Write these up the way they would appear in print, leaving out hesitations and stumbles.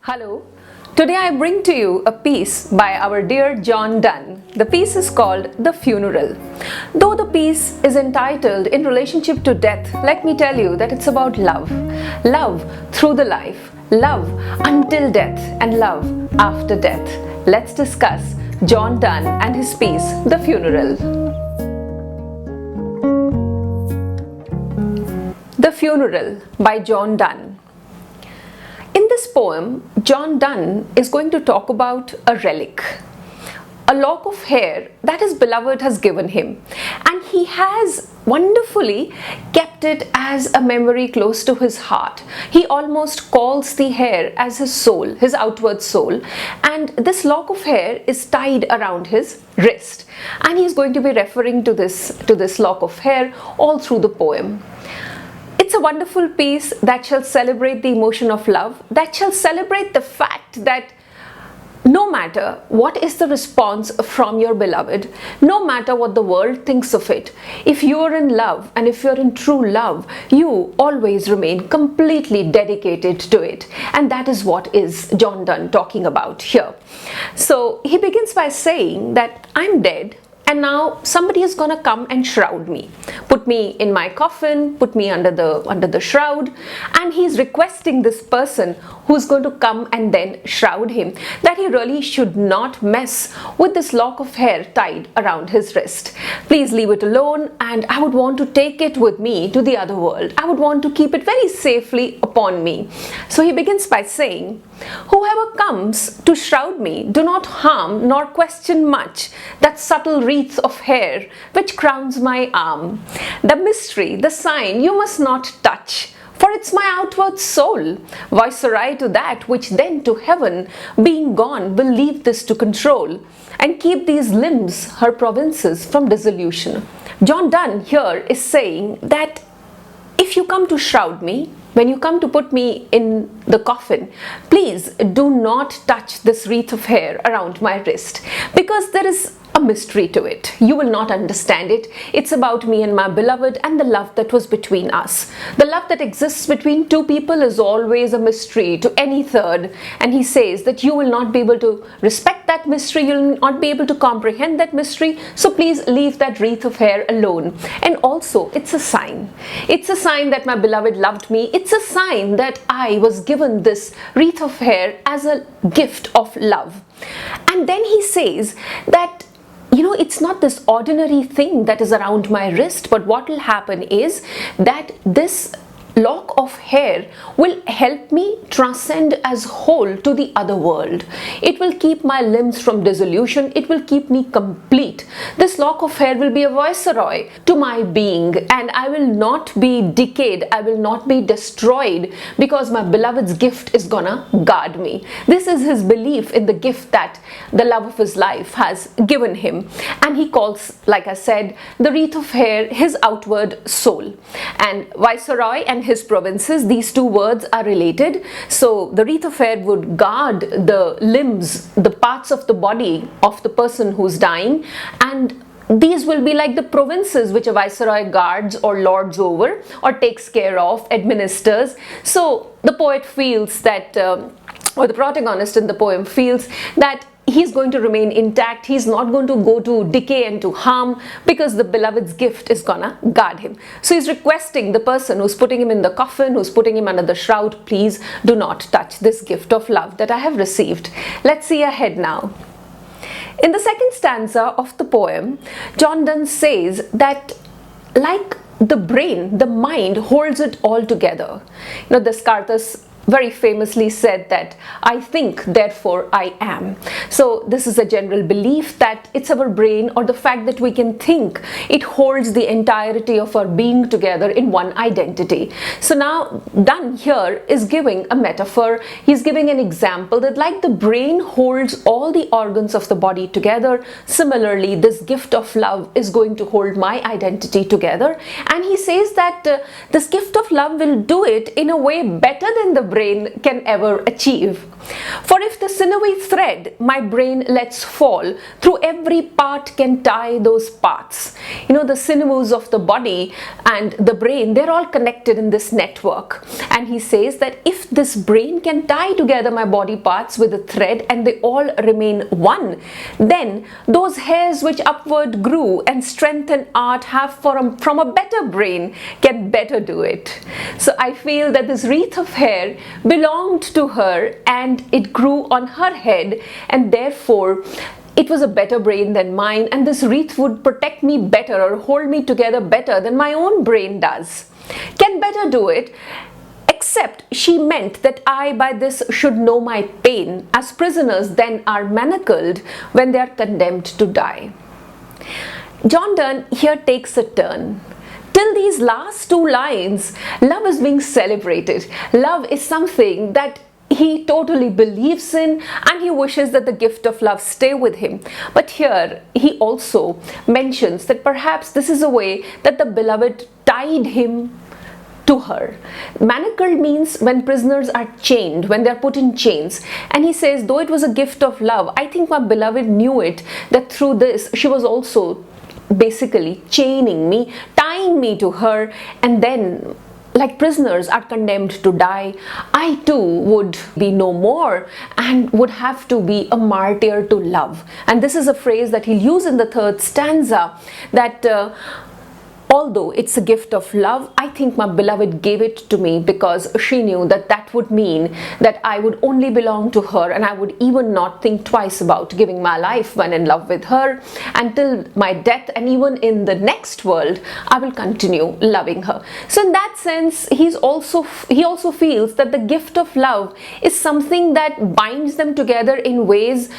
Hello, today I bring to you a piece by our dear Donne. The piece is called The Funeral. Though the piece is entitled In Relationship to Death, let me tell you that it's about love. Love through the life, love until death, and love after death. Let's discuss Donne and his piece, The Funeral. The Funeral by Donne. In this poem, Donne is going to talk about a relic, a lock of hair that his beloved has given him, and he has wonderfully kept it as a memory close to his heart. He almost calls the hair as his soul, his outward soul, and this lock of hair is tied around his wrist, and he's going to be referring to this lock of hair all through the poem. It's a wonderful piece that shall celebrate the emotion of love, that shall celebrate the fact that no matter what is the response from your beloved, no matter what the world thinks of it, if you're in love and if you're in true love, you always remain completely dedicated to it. And that is what is Donne talking about here. So he begins by saying that I'm dead, and now somebody is gonna come and shroud me, put me in my coffin, put me under the shroud, and he's requesting this person who's going to come and then shroud him that he really should not mess with this lock of hair tied around his wrist. Please leave it alone, and I would want to take it with me to the other world. I would want to keep it very safely upon me. So he begins by saying, whoever comes to shroud me, do not harm nor question much that subtle wreath of hair which crowns my arm. The mystery, the sign you must not touch, for it's my outward soul, viceroy to that which then to heaven, being gone, will leave this to control, and keep these limbs her provinces from dissolution. Donne here is saying that if you come to shroud me, when you come to put me in the coffin, please do not touch this wreath of hair around my wrist, because there is a mystery to it. You will not understand it. It's about me and my beloved and the love that was between us. The love that exists between two people is always a mystery to any third, and he says that you will not be able to respect that mystery, you'll not be able to comprehend that mystery, so please leave that wreath of hair alone. And also, it's a sign. It's a sign that my beloved loved me. It's a sign that I was given this wreath of hair as a gift of love. And then he says that it's not this ordinary thing that is around my wrist, but what will happen is that this lock of hair will help me transcend as whole to the other world. It will keep my limbs from dissolution. It will keep me complete. This lock of hair will be a viceroy to my being, and I will not be decayed. I will not be destroyed, because my beloved's gift is gonna guard me. This is his belief in the gift that the love of his life has given him, and he calls, like I said, the wreath of hair his outward soul. And viceroy and his provinces, these two words are related. So the wreath of hair would guard the limbs, the parts of the body of the person who's dying, and these will be like the provinces which a viceroy guards or lords over or takes care of, administers. So the poet feels that, or the protagonist in the poem feels that he's going to remain intact. He's not going to go to decay and to harm, because the beloved's gift is gonna guard him. So he's requesting the person who's putting him in the coffin, who's putting him under the shroud, please do not touch this gift of love that I have received. Let's see ahead now. In the second stanza of the poem, Donne says that like the brain, the mind holds it all together. Descartes very famously said that I think, therefore I am. So this is a general belief that it's our brain, or the fact that we can think, it holds the entirety of our being together in one identity. So now Donne here is giving a metaphor. He's giving an example that like the brain holds all the organs of the body together, similarly this gift of love is going to hold my identity together. And he says that this gift of love will do it in a way better than the brain can ever achieve. For if the sinewy thread my brain lets fall, through every part can tie those parts. You know, the sinews of the body and the brain, they're all connected in this network. And he says that if this brain can tie together my body parts with a thread and they all remain one, then those hairs which upward grew and strength and art have from a better brain can better do it. So I feel that this wreath of hair belonged to her and it grew on her head, and therefore it was a better brain than mine, and this wreath would protect me better or hold me together better than my own brain does. Can better do it, except she meant that I by this should know my pain, as prisoners then are manacled when they are condemned to die. John Donne here takes a turn. Till these last two lines, love is being celebrated. Love is something that he totally believes in, and he wishes that the gift of love stay with him. But here he also mentions that perhaps this is a way that the beloved tied him to her. Manacled means when prisoners are chained, when they are put in chains. And he says, though it was a gift of love, I think my beloved knew it, that through this she was also basically chaining me, tying me to her, and then like prisoners are condemned to die, I too would be no more and would have to be a martyr to love. And this is a phrase that he'll use in the third stanza, that although it's a gift of love, I think my beloved gave it to me because she knew that that would mean that I would only belong to her, and I would even not think twice about giving my life when in love with her. Until my death, and even in the next world, I will continue loving her. So in that sense, he also feels that the gift of love is something that binds them together in ways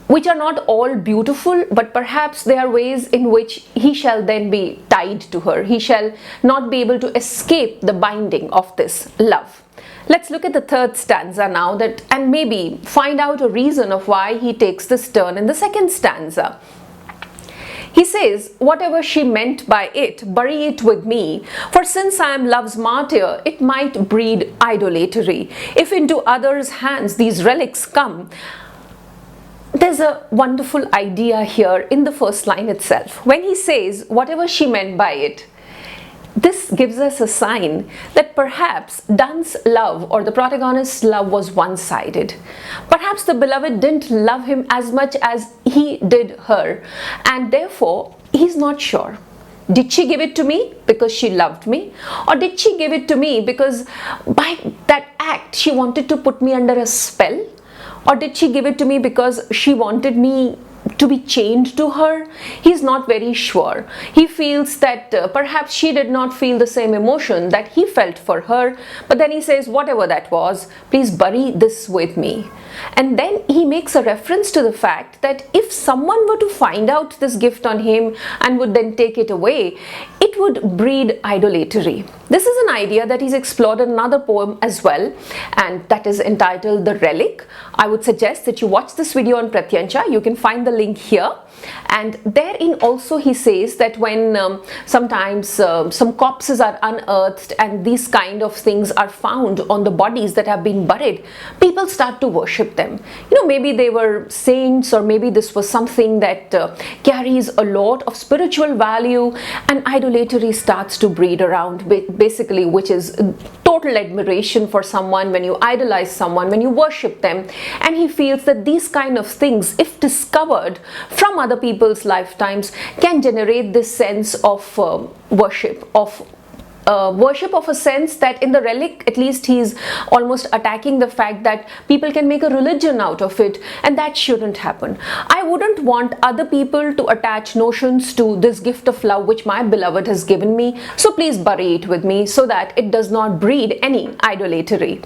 which are not all beautiful, but perhaps they are ways in which he shall then be tied to her. He shall not be able to escape the binding of this love. Let's look at the third stanza now, and maybe find out a reason of why he takes this turn in the second stanza. He says, whatever she meant by it, bury it with me, for since I am love's martyr, it might breed idolatry. If into others' hands these relics come. There's a wonderful idea here in the first line itself. When he says, whatever she meant by it, this gives us a sign that perhaps Donne's love, or the protagonist's love, was one-sided. Perhaps the beloved didn't love him as much as he did her, and therefore he's not sure. Did she give it to me because she loved me? Or did she give it to me because by that act she wanted to put me under a spell? Or did she give it to me because she wanted me to be chained to her? He's not very sure. He feels that perhaps she did not feel the same emotion that he felt for her, but then he says, whatever that was, please bury this with me. And then he makes a reference to the fact that if someone were to find out this gift on him and would then take it away, it would breed idolatry. This is an idea that he's explored in another poem as well, and that is entitled The Relic. I would suggest that you watch this video on Pratyancha. You can find the link here. And therein also he says that when sometimes some corpses are unearthed and these kind of things are found on the bodies that have been buried, people start to worship them. You know, maybe they were saints, or maybe this was something that carries a lot of spiritual value, and idolatry starts to breed around, basically, which is total admiration for someone, when you idolize someone, when you worship them. And he feels that these kind of things, if discovered from other people's lifetimes, can generate this sense of worship of a sense that in the relic, at least he's almost attacking the fact that people can make a religion out of it, and that shouldn't happen. I wouldn't want other people to attach notions to this gift of love which my beloved has given me, so please bury it with me so that it does not breed any idolatry.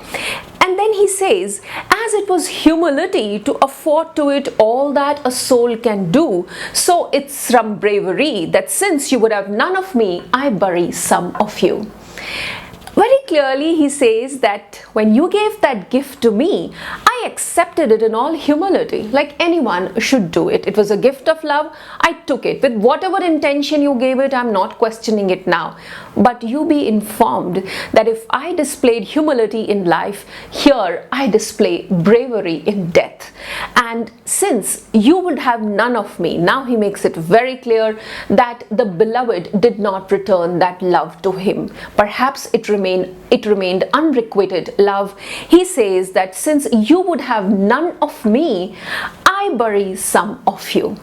And then he says, as it was humility to afford to it all that a soul can do, so it's from bravery that since you would have none of me, I bury some of you. Very clearly he says that when you gave that gift to me, I I accepted it in all humility, like anyone should do it. It was a gift of love. I took it with whatever intention you gave it. I'm not questioning it now. But you be informed that if I displayed humility in life, here I display bravery in death. And since you would have none of me, now he makes it very clear that the beloved did not return that love to him. Perhaps it remained unrequited love. He says that since you would have none of me, I bury some of you.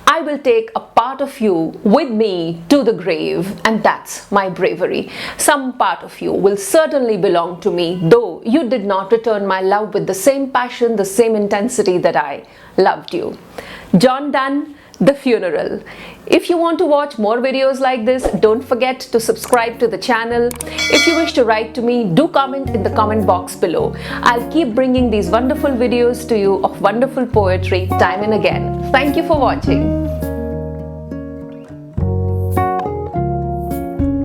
I will take a part of you with me to the grave, and that's my bravery. Some part of you will certainly belong to me, though you did not return my love with the same passion, the same intensity that I loved you. John Donne, The Funeral. If you want to watch more videos like this, don't forget to subscribe to the channel. If you wish to write to me, do comment in the comment box below. I'll keep bringing these wonderful videos to you of wonderful poetry time and again. Thank you for watching.